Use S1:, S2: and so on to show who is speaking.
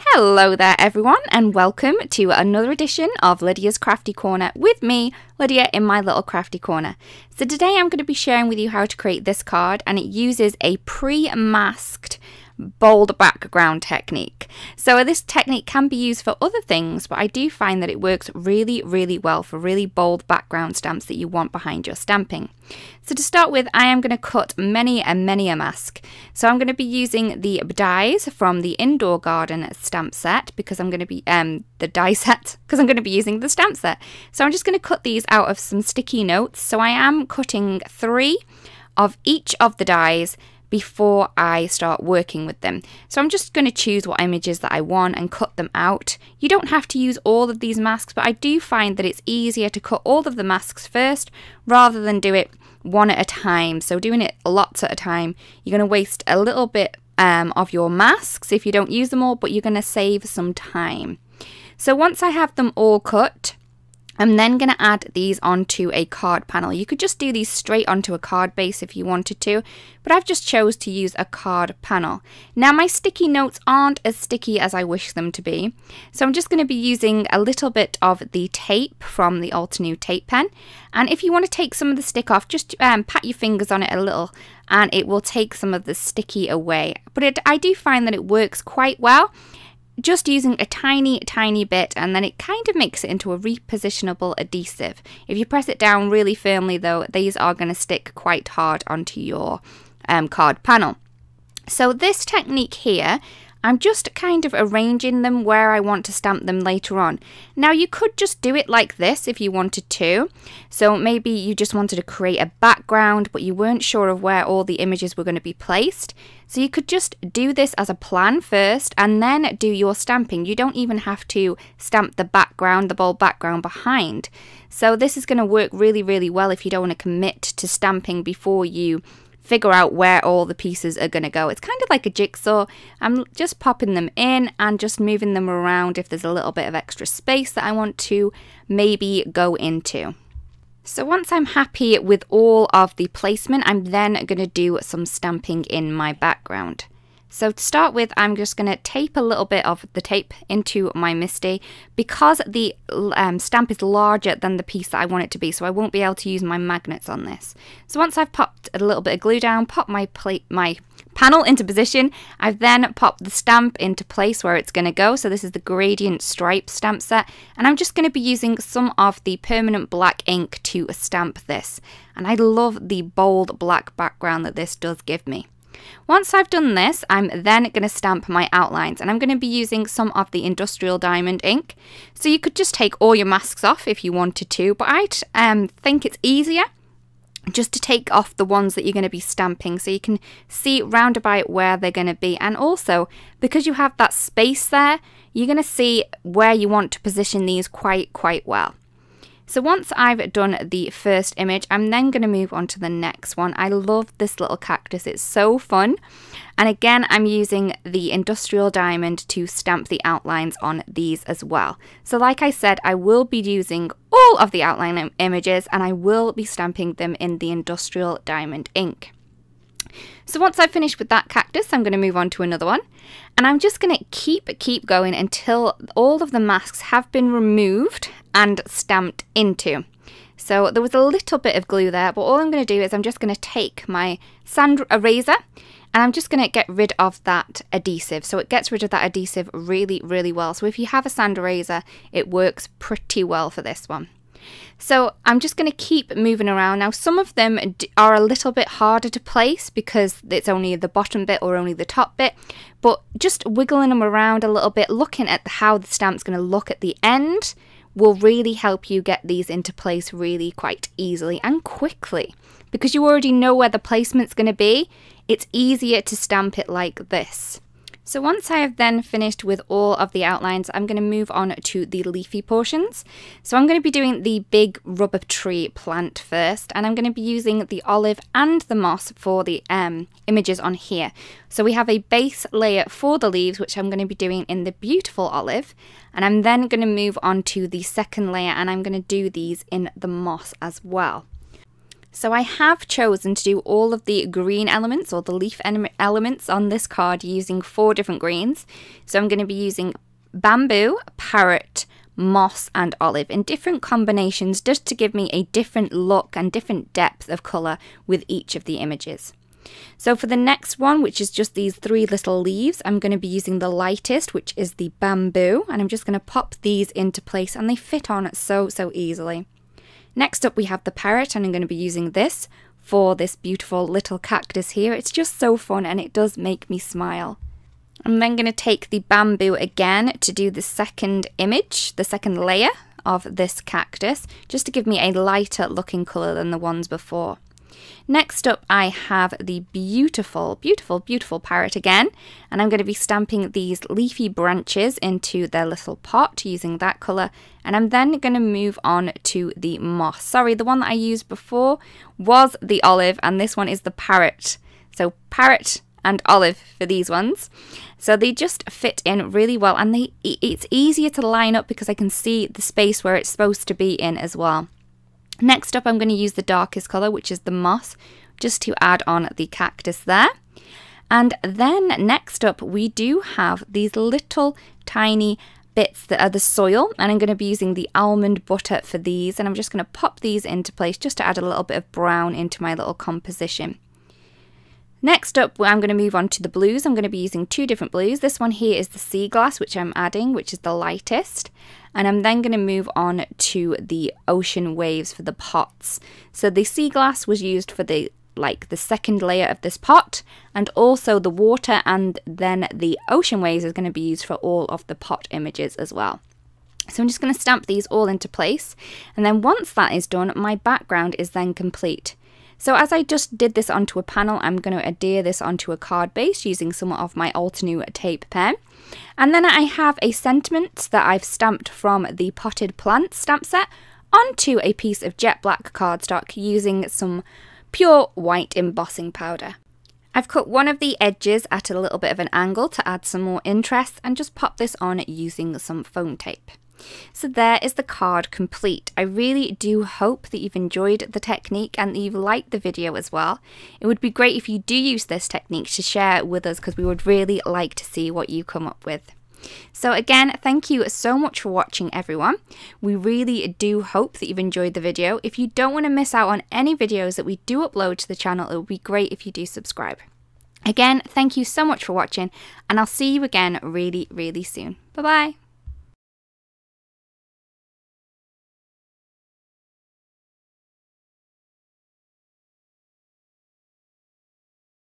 S1: Hello there everyone, and welcome to another edition of Lydia's Crafty Corner with me, Lydia, in my little crafty corner. So today I'm going to be sharing with you how to create this card, and it uses a pre-masked bold background technique. So this technique can be used for other things, but I do find that it works really well for really bold background stamps that you want behind your stamping. So to start with, I am going to cut many a mask. So I'm going to be using the dies from the Indoor Garden stamp set because I'm going to be the die set because I'm going to be using the stamp set. So I'm just going to cut these out of some sticky notes. So I am cutting 3 of each of the dies before I start working with them. So I'm just going to choose what images that I want and cut them out. You don't have to use all of these masks, but I do find that it's easier to cut all of the masks first rather than do it one at a time. So doing it lots at a time, you're going to waste a little bit of your masks if you don't use them all, but you're going to save some time. So once I have them all cut, I'm then going to add these onto a card panel. You could just do these straight onto a card base if you wanted to, but I've just chose to use a card panel. Now my sticky notes aren't as sticky as I wish them to be, so I'm just going to be using a little bit of the tape from the Altenew tape pen, and if you want to take some of the stick off, just pat your fingers on it a little and it will take some of the sticky away. But I do find that it works quite well. Just using a tiny bit, and then it kind of makes it into a repositionable adhesive. If you press it down really firmly though, these are going to stick quite hard onto your card panel. So this technique here, I'm just kind of arranging them where I want to stamp them later on. Now you could just do it like this if you wanted to. So maybe you just wanted to create a background, but you weren't sure of where all the images were going to be placed. So you could just do this as a plan first and then do your stamping. You don't even have to stamp the background, the bold background behind. So this is going to work really well if you don't want to commit to stamping before you figure out where all the pieces are going to go. It's kind of like a jigsaw. I'm just popping them in and just moving them around if there's a little bit of extra space that I want to maybe go into. So once I'm happy with all of the placement, I'm then going to do some stamping in my background. So to start with, I'm just going to tape a little bit of the tape into my MISTI because the stamp is larger than the piece that I want it to be, so I won't be able to use my magnets on this. So once I've popped a little bit of glue down, pop my panel into position, I've then popped the stamp into place where it's going to go. So this is the Gradient Stripe stamp set, and I'm just going to be using some of the permanent black ink to stamp this. And I love the bold black background that this does give me. Once I've done this, I'm then going to stamp my outlines, and I'm going to be using some of the Industrial Diamond ink. So you could just take all your masks off if you wanted to, but I think it's easier just to take off the ones that you're going to be stamping so you can see round about where they're going to be. And also, because you have that space there, you're going to see where you want to position these quite well. So once I've done the first image, I'm then going to move on to the next one. I love this little cactus, it's so fun. And again, I'm using the Industrial Diamond to stamp the outlines on these as well. So like I said, I will be using all of the outline images and I will be stamping them in the Industrial Diamond ink. So once I've finished with that cactus, I'm going to move on to another one. And I'm just going to keep going until all of the masks have been removed and stamped into. So there was a little bit of glue there, but all I'm going to do is I'm just going to take my sand eraser and I'm just going to get rid of that adhesive. So it gets rid of that adhesive really well. So if you have a sand eraser, it works pretty well for this one. So I'm just going to keep moving around. Now some of them are a little bit harder to place because it's only the bottom bit or only the top bit, but just wiggling them around a little bit, looking at how the stamp's going to look at the end will really help you get these into place really quite easily and quickly. Because you already know where the placement's going to be, it's easier to stamp it like this. So once I have then finished with all of the outlines, I'm going to move on to the leafy portions. So I'm going to be doing the big rubber tree plant first, and I'm going to be using the olive and the moss for the images on here. So we have a base layer for the leaves, which I'm going to be doing in the beautiful olive, and I'm then going to move on to the second layer and I'm going to do these in the moss as well. So I have chosen to do all of the green elements or the leaf elements on this card using 4 different greens. So I'm going to be using bamboo, parrot, moss and olive in different combinations just to give me a different look and different depth of colour with each of the images. So for the next one, which is just these 3 little leaves, I'm going to be using the lightest, which is the bamboo, and I'm just going to pop these into place and they fit on so easily. Next up we have the parrot, and I'm going to be using this for this beautiful little cactus here. It's just so fun and it does make me smile. I'm then going to take the bamboo again to do the second image, the second layer of this cactus, just to give me a lighter looking colour than the ones before. Next up I have the beautiful parrot again, and I'm going to be stamping these leafy branches into their little pot using that colour, and I'm then going to move on to the moss. Sorry, the one that I used before was the olive and this one is the parrot. So parrot and olive for these ones. So they just fit in really well, and it's easier to line up because I can see the space where it's supposed to be in as well. Next up I'm going to use the darkest colour, which is the moss, just to add on the cactus there. And then next up we do have these little tiny bits that are the soil, and I'm going to be using the almond butter for these, and I'm just going to pop these into place just to add a little bit of brown into my little composition. Next up, I'm going to move on to the blues. I'm going to be using 2 different blues. This one here is the sea glass, which I'm adding, which is the lightest. And I'm then going to move on to the ocean waves for the pots. So the sea glass was used for the second layer of this pot, and also the water, and then the ocean waves is going to be used for all of the pot images as well. So I'm just going to stamp these all into place, and then once that is done, my background is then complete. So as I just did this onto a panel, I'm going to adhere this onto a card base using some of my Altenew tape pen. And then I have a sentiment that I've stamped from the Potted Plants stamp set onto a piece of jet black cardstock using some pure white embossing powder. I've cut one of the edges at a little bit of an angle to add some more interest, and just pop this on using some foam tape. So there is the card complete. I really do hope that you've enjoyed the technique and that you've liked the video as well. It would be great if you do use this technique to share it with us, because we would really like to see what you come up with. So again, thank you so much for watching, everyone. We really do hope that you've enjoyed the video. If you don't want to miss out on any videos that we do upload to the channel, it would be great if you do subscribe. Again, thank you so much for watching, and I'll see you again really soon. Bye bye.